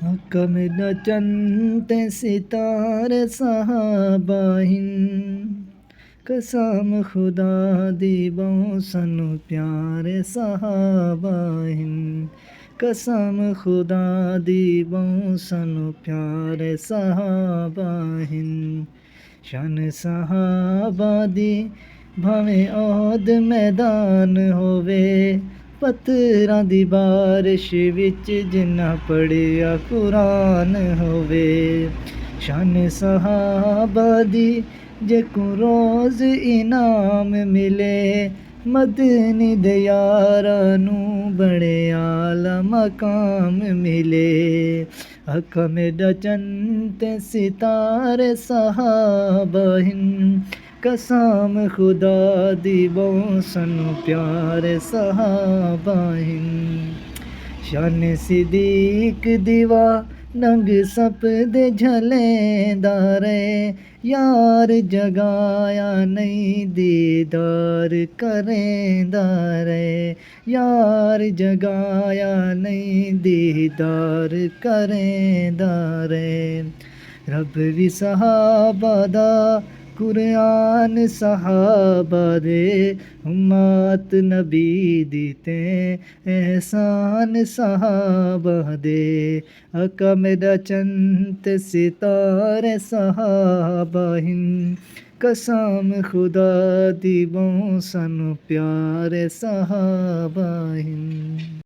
कम नचन्ते सितारे सहाबाहिन कसम खुदा दी बहु सनु प्यारे सहाबाहिन कसम खुदा दी बहु सनु प्यारे सहाबाहिन शन सहाबा दी भावें ओहद मैदान होवे पत्थरां दी बारिश विच जिन्ना पढ़िया कुरान होवे शान सहाबा दी जेको रोज़ इनाम मिले मदनी दे यारां नूं बड़े आला मकाम मिले अखां मेरा चंद ते सितारे सहाबाहिन कसम खुदा दी बहु सनु प्यारे सहाबाहिन शान सिद्दीक दीवा नंग सप दे झलेंदा रे यार जगाया नहीं दीदार करेंदा रे यार जगाया नहीं दीदार करेंदा रे रब भी सहाबा दा कुरान सहाबा दे उम्मत नबी दी ते एहसान सहाबा दे आका मेरा चंद सितारे सहाबाहिन कसम खुदा दी बहु सनु प्यारे सहाबाहिन।